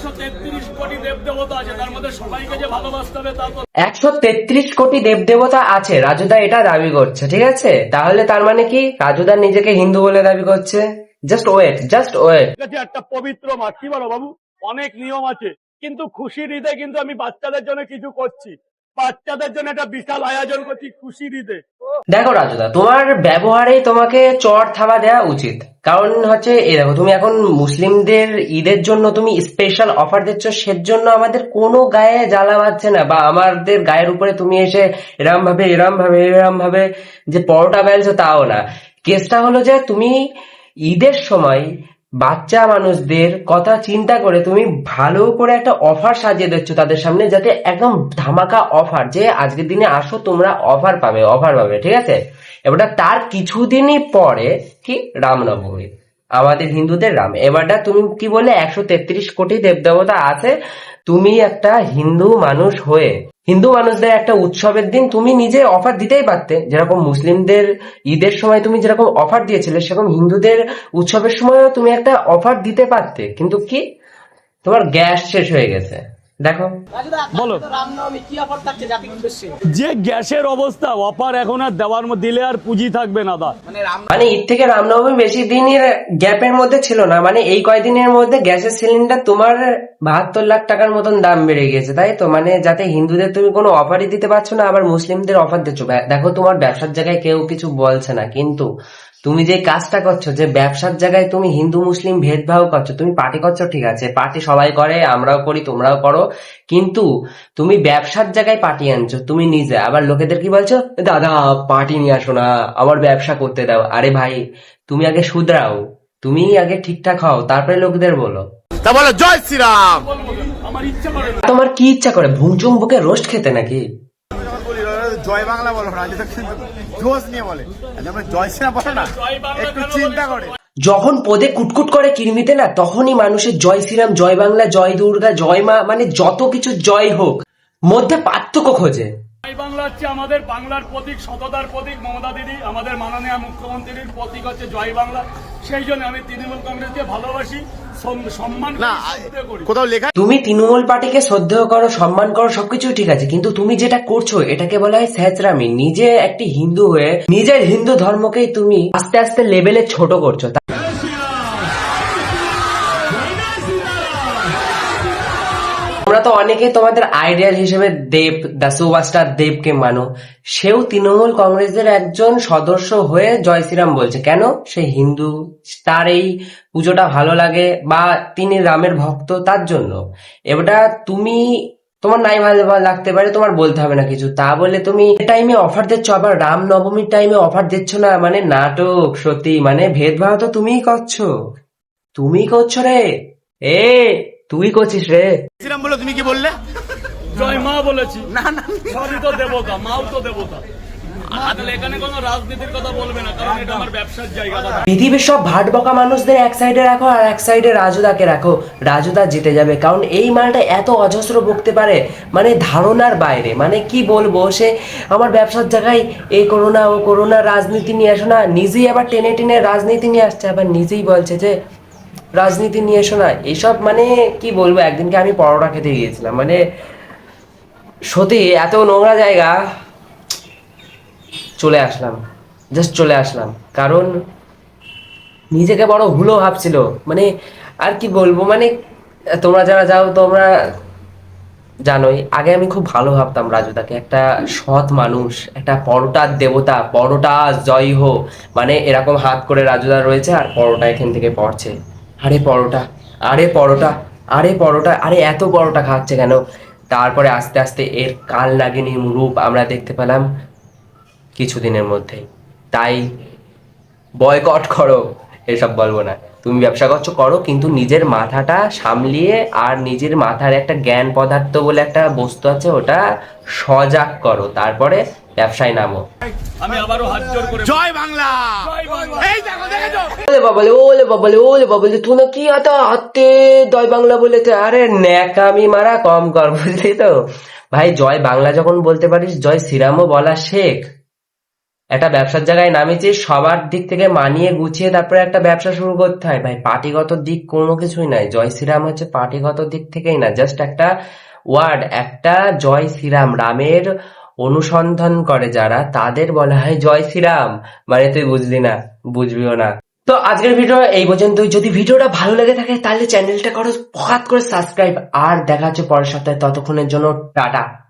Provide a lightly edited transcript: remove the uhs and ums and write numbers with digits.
133 কোটি দেব দেবতা আছে, তার মধ্যে সবাইকে যে ভালোবাসতে হবে তা তো। 133 কোটি দেবদেবতা আছে, রাজুদা এটা দাবি করছে, ঠিক আছে? তাহলে তার মানে কি রাজুদা নিজেকে হিন্দু বলে দাবি করছে? Just wait, just wait. একটা পবিত্র মাস, কি বলো বাবু? অনেক নিয়ম আছে, কিন্তু খুশির ঈদে কিন্তু আমি বাচ্চাদের জন্য কিছু করছি, বাচ্চাদের জন্য একটা বিশাল আয়োজন করছি খুশির ঈদে। দেখো রাজুদা, তোমার ব্যবহারেই তোমাকে চড় থাবা দেওয়া উচিত। কারণ হচ্ছে এই দেখো, তুমি এখন মুসলিমদের ঈদের জন্য তুমি স্পেশাল অফার দিচ্ছ, সেজন্য আমাদের কোনো গায়ে জ্বালা বাজছে না, বা আমাদের গায়ের উপরে তুমি এসে এরম ভাবে যে পরোটা বেলছো তাও না। কেসটা হলো যে তুমি ঈদের সময় বাচ্চা মানুষদের কথা চিন্তা করে তুমি ভালো করে একটা অফার সাজিয়ে দিচ্ছ তাদের সামনে, যাতে একদম ধামাকা অফার, যে আজকের দিনে আসো তোমরা অফার পাবে, ঠিক আছে? এবারটা তার কিছুদিনই পরে কি রামনবমী, আমাদের হিন্দুদের রাম। এবারটা তুমি কি বললে 133 কোটি দেবদেবতা আছে, তুমি একটা হিন্দু মানুষ হয়ে হিন্দু মানুষদের একটা উৎসবের দিন তুমি নিজে অফার দিতেই পারতে। যেরকম মুসলিমদের ঈদের সময় তুমি যেরকম অফার দিয়েছিলে, সেরকম হিন্দুদের উৎসবের সময়ও তুমি একটা অফার দিতে পারতে। কিন্তু কি, তোমার গ্যাস শেষ হয়ে গেছে। দেখো, বলো যে গ্যাসের অবস্থা, অফার এখন আর দেওয়ার দিলে আর পুঁজি থাকবে না দা। মানে ঈদ থেকে রামনবমী বেশি দিনের গ্যাপের মধ্যে ছিল না, মানে এই কয়দিনের মধ্যে গ্যাসের সিলিন্ডার তোমার 72 লাখ টাকার মতন দাম বেড়ে গেছে, তাই তো? মানে যাতে হিন্দুদের তুমি কোনো অফারই দিতে পারছো না, আবার মুসলিমদের অফার দিচ্ছ। দেখো, তোমার ব্যবসার জায়গায় কেউ কিছু বলছে না, কিন্তু তুমি যে কাজটা করছো, যে ব্যবসার জায়গায় তুমি হিন্দু মুসলিম ভেদভাব করছো, তুমি পার্টি করছো, ঠিক আছে, পার্টি সবাই করে, আমরাও করি, তোমরাও করো, কিন্তু তুমি ব্যবসার জায়গায় পার্টি আনছো তুমি নিজে, আবার লোকেদের কি বলছো, দাদা পার্টি নিয়ে আসো না, আমার ব্যবসা করতে দাও। আরে ভাই, তুমি আগে শুধরাও, তুমি আগে ঠিকঠাক হও, তারপরে লোকদের বলো। তা বলো জয় শ্রীরাম। আমার ইচ্ছা করে না। তোমার কি ইচ্ছা করে, ভুংচুং বুকে রোস্ট খেতে নাকি? জয় বাংলা বলো না, যেটা কিন্তু জোশ নিয়ে বলে, আমরা জয় শ্রীরাম বলো না, একটু চিন্তা করে। যখন পদে কুটকুট করে কিরমিতে না, তখনই মানুষের জয় শ্রীরাম, জয় বাংলা, জয় দুর্গা, জয় মা, মানে যত কিছু জয় হোক, মধ্যে পার্থক্য খোঁজে। জয় বাংলা হচ্ছে আমাদের বাংলার প্রতীক, সততার প্রতীক। মমতা দিদি আমাদের মাননীয় মুখ্যমন্ত্রীর প্রতীক হচ্ছে জয় বাংলা। সেই জন্য আমি তৃণমূল কংগ্রেসকে ভালোবাসি, সম্মান করি। কোথাও লেখা তুমি তৃণমূল পার্টিকে শ্রদ্ধেয় করো, সম্মান করো, সবকিছু ঠিক আছে, কিন্তু তুমি যেটা করছো এটাকে বলা হয় ছ্যাঁচড়ামি। নিজে একটি হিন্দু হয়ে নিজের হিন্দু ধর্মকেই তুমি আস্তে আস্তে লেভেলে ছোট করছো। তোমরা তো অনেকেই তোমাদের আইডিয়াল হিসেবে দেব, দ্য সুপারস্টার দেবকে মানো। সেও তৃণমূল কংগ্রেসের একজন সদস্য হয়ে জয় শ্রীরাম বলছে। কেন? সে হিন্দু, তার এই পুজোটা ভালো লাগে, বা তিনি রামের ভক্ত, তার জন্য। এবারটা তুমি, তোমার নাই ভালো লাগতে পারে, তোমার বলতে হবে না কিছু, তা বলে তুমি টাইমে অফার দিচ্ছ, আবার রাম নবমীর টাইমে অফার দিচ্ছ না, মানে নাটক। সত্যি মানে ভেদভাব তো তুমিই করছো রে। এ তুই করছিস রে। শ্রীরাম বলো, তুমি কি বললে? জয় মা বলেছি। না না, সবই তো দেবতা, মাও তো দেবতা। তাহলে এখানে কোনো রাজনীতির কথা বলবে না, কারণ এটা আমার ব্যবসার জায়গা। পৃথিবীর সব ভাট বকা মানুষদের এক সাইডে রাখো, আর এক সাইডে রাজুদাকে রাখো। রাজুদা জিতে যাবে, কারণ এই মালটা এত অজস্র বকতে পারে, মানে ধারণার বাইরে। মানে কি বলবো, সে আমার ব্যবসার জায়গায় এই করো না, ও করো না, রাজনীতি নিয়ে আসো না, নিজেই আবার টেনে টেনে রাজনীতি নিয়ে আসছে, আবার নিজেই বলছে যে রাজনীতি নিয়ে এসো না। এইসব মানে কি বলবো, একদিনকে আমি পরোটা খেতে গিয়েছিলাম, মানে সত্যি এত নোংরা জায়গা, চলে আসলাম, কারণ নিজেকে বড় হুলো ভাবছিল। মানে আর কি বলবো, মানে তোমরা যারা যাও তোমরা জানোই, আগে আমি খুব ভালো ভাবতাম রাজুদাকে, একটা সৎ মানুষ, একটা পরোটার দেবতা, পরোটা জয় হো, মানে এরকম হাত করে রাজুদা রয়েছে, আর পরোটা এখান থেকে পড়ছে। আরে পরোটা, আরে পরোটা, আরে পরোটা, আরে এত পরোটা খাচ্ছে কেন? তারপরে আস্তে আস্তে এর কাল নাগিনী রূপ আমরা দেখতে পেলাম কিছুদিনের মধ্যেই। তাই বয়কট করো, এসব বলবো না। তুমি ব্যবসা করো, কিন্তু নিজের মাথাটা সামলিয়ে, আর নিজের মাথার একটা জ্ঞান পদার্থ বলে একটা বস্তু আছে, ওটা সজাগ করো, তারপরে ব্যবসায় নামো। আমি আবারও হাত জোর করে জয় বাংলা। জয় বাংলা। এই দেখো, দেখেছো? ওলে বাবলে তুই না কি হাতে জয় বাংলা বলেছে। আরে ন্যাকামি মারা কম কর, বুঝলি তো ভাই? জয় বাংলা যখন বলতে পারিস, জয় শ্রীরামও বলা শেখ। একটা ব্যবসার জায়গায় নামিয়েছি, সবার দিক থেকে মানিয়ে গুছিয়ে তারপরে একটা ব্যবসা শুরু করতে হয় ভাই। পার্টিগত দিক কোনো কিছুই নাই। জয় শ্রীরাম হচ্ছে পার্টিগত দিক থেকেই না, জাস্ট একটা ওয়ার্ড, একটা জয় শ্রীরাম। রামের অনুসন্ধান করে যারা, তাদের বলা হয় জয় শ্রীরাম। মানে তুই বুঝলি না, বুঝবিও না। তো আজকের ভিডিও এই পর্যন্তই। যদি ভিডিওটা ভালো লেগে থাকে তাহলে চ্যানেলটা করো ফকাত করে সাবস্ক্রাইব। আর দেখা হচ্ছে পরের সপ্তাহে, ততক্ষণের জন্য টাটা।